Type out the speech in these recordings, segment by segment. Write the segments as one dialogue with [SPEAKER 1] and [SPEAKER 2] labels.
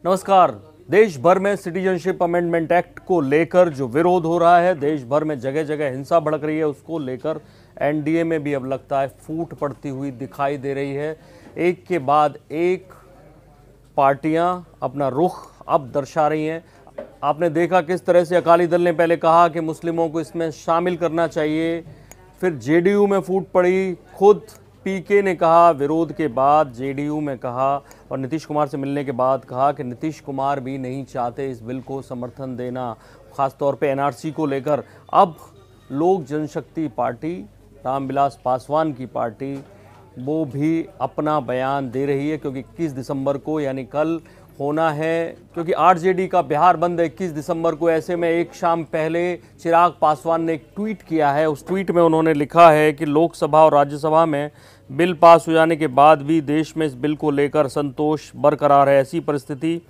[SPEAKER 1] नमस्कार। देश भर में सिटीजनशिप अमेंडमेंट एक्ट को लेकर जो विरोध हो रहा है, देश भर में जगह जगह हिंसा भड़क रही है, उसको लेकर एनडीए में भी अब लगता है फूट पड़ती हुई दिखाई दे रही है। एक के बाद एक पार्टियां अपना रुख अब दर्शा रही हैं। आपने देखा किस तरह से अकाली दल ने पहले कहा कि मुस्लिमों को इसमें शामिल करना चाहिए, फिर जेडीयू में फूट पड़ी, खुद पीके ने कहा विरोध के बाद, जेडीयू में कहा और नीतीश कुमार से मिलने के बाद कहा कि नीतीश कुमार भी नहीं चाहते इस बिल को समर्थन देना, खासतौर पे एनआरसी को लेकर। अब लोक जनशक्ति पार्टी, रामविलास पासवान की पार्टी, वो भी अपना बयान दे रही है क्योंकि 21 दिसंबर को यानी कल होना है, क्योंकि आरजेडी का बिहार बंद है 21 दिसंबर को। ऐसे में एक शाम पहले चिराग पासवान ने एक ट्वीट किया है। उस ट्वीट में उन्होंने लिखा है कि लोकसभा और राज्यसभा में बिल पास हो जाने के बाद भी देश में इस बिल को लेकर संतोष बरकरार है। ऐसी परिस्थिति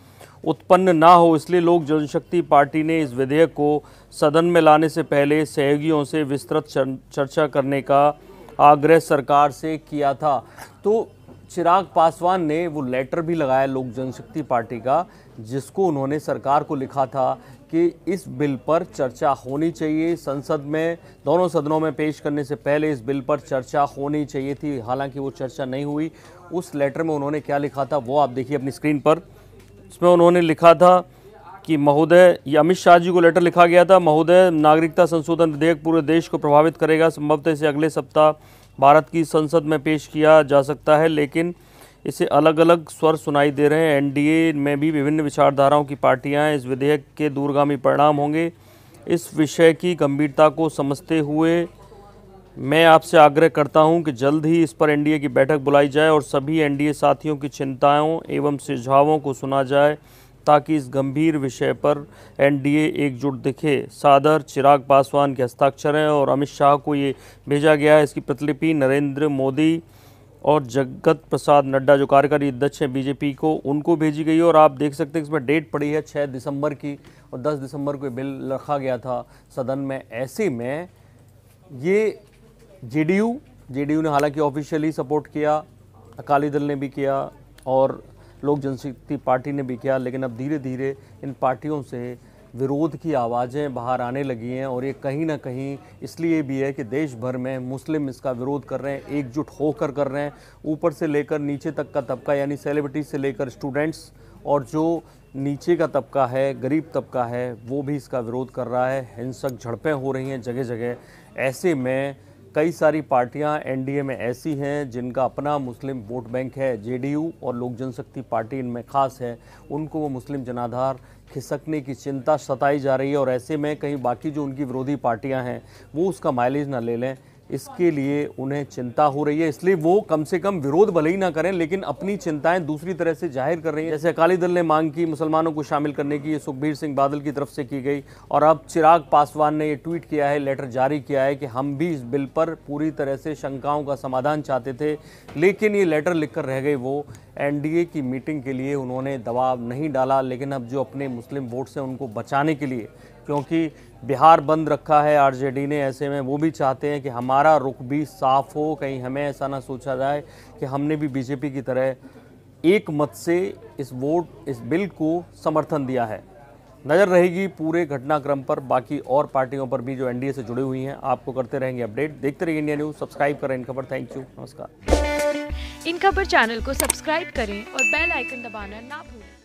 [SPEAKER 1] उत्पन्न ना हो, इसलिए लोक जनशक्ति पार्टी ने इस विधेयक को सदन में लाने से पहले सहयोगियों से विस्तृत चर्चा करने का आग्रह सरकार से किया था। तो चिराग पासवान ने वो लेटर भी लगाया लोक जनशक्ति पार्टी का, जिसको उन्होंने सरकार को लिखा था कि इस बिल पर चर्चा होनी चाहिए, संसद में दोनों सदनों में पेश करने से पहले इस बिल पर चर्चा होनी चाहिए थी। हालांकि वो चर्चा नहीं हुई। उस लेटर में उन्होंने क्या लिखा था वो आप देखिए अपनी स्क्रीन पर। इसमें उन्होंने लिखा था कि महोदय, ये अमित शाह जी को लेटर लिखा गया था, महोदय नागरिकता संशोधन विधेयक पूरे देश को प्रभावित करेगा। संभवतः इसे अगले सप्ताह भारत की संसद में पेश किया जा सकता है, लेकिन इसे अलग अलग स्वर सुनाई दे रहे हैं। एनडीए में भी विभिन्न विचारधाराओं की पार्टियां हैं। इस विधेयक के दूरगामी परिणाम होंगे। इस विषय की गंभीरता को समझते हुए मैं आपसे आग्रह करता हूं कि जल्द ही इस पर एनडीए की बैठक बुलाई जाए और सभी एनडीए साथियों की चिंताओं एवं सुझावों को सुना जाए, ताकि इस गंभीर विषय पर एनडीए एकजुट दिखे। सादर चिराग पासवान के हस्ताक्षर हैं और अमित शाह को ये भेजा गया है। इसकी प्रतिलिपि नरेंद्र मोदी और जगत प्रसाद नड्डा जो कार्यकारी अध्यक्ष हैं बीजेपी को, उनको भेजी गई है। और आप देख सकते हैं इसमें डेट पड़ी है 6 दिसंबर की और 10 दिसंबर को बिल रखा गया था सदन में। ऐसे में ये जेडीयू ने हालांकि ऑफिशियली सपोर्ट किया, अकाली दल ने भी किया और लोक जनशक्ति पार्टी ने भी किया, लेकिन अब धीरे धीरे इन पार्टियों से विरोध की आवाज़ें बाहर आने लगी हैं। और ये कहीं ना कहीं इसलिए भी है कि देश भर में मुस्लिम इसका विरोध कर रहे हैं, एकजुट होकर कर रहे हैं। ऊपर से लेकर नीचे तक का तबका, यानी सेलिब्रिटी से लेकर स्टूडेंट्स, और जो नीचे का तबका है, गरीब तबका है, वो भी इसका विरोध कर रहा है। हिंसक झड़पें हो रही हैं जगह जगह। ऐसे में कई सारी पार्टियां एनडीए में ऐसी हैं जिनका अपना मुस्लिम वोट बैंक है। जेडीयू और लोक जनशक्ति पार्टी इनमें खास है, उनको वो मुस्लिम जनाधार खिसकने की चिंता सताई जा रही है। और ऐसे में कहीं बाकी जो उनकी विरोधी पार्टियां हैं वो उसका माइलेज ना ले लें, इसके लिए उन्हें चिंता हो रही है। इसलिए वो कम से कम विरोध भले ही ना करें, लेकिन अपनी चिंताएं दूसरी तरह से जाहिर कर रही हैं। जैसे अकाली दल ने मांग की मुसलमानों को शामिल करने की, ये सुखबीर सिंह बादल की तरफ से की गई। और अब चिराग पासवान ने ये ट्वीट किया है, लेटर जारी किया है कि हम भी इस बिल पर पूरी तरह से शंकाओं का समाधान चाहते थे, लेकिन ये लेटर लिखकर रह गई। वो एनडीए की मीटिंग के लिए उन्होंने दबाव नहीं डाला, लेकिन अब जो अपने मुस्लिम वोट्स हैं उनको बचाने के लिए, क्योंकि बिहार बंद रखा है आरजेडी ने, ऐसे में वो भी चाहते हैं कि हमारा रुख भी साफ हो, कहीं हमें ऐसा ना सोचा जाए कि हमने भी बीजेपी की तरह एक मत से इस बिल को समर्थन दिया है। नज़र रहेगी पूरे घटनाक्रम पर, बाकी और पार्टियों पर भी जो एनडीए से जुड़ी हुई हैं। आपको करते रहेंगे अपडेट। देखते रहिए इंडिया न्यूज़, सब्सक्राइब करें इन खबर। थैंक यू, नमस्कार।
[SPEAKER 2] इन खबर चैनल को सब्सक्राइब करें और बेल आइकन दबाना ना भूलें।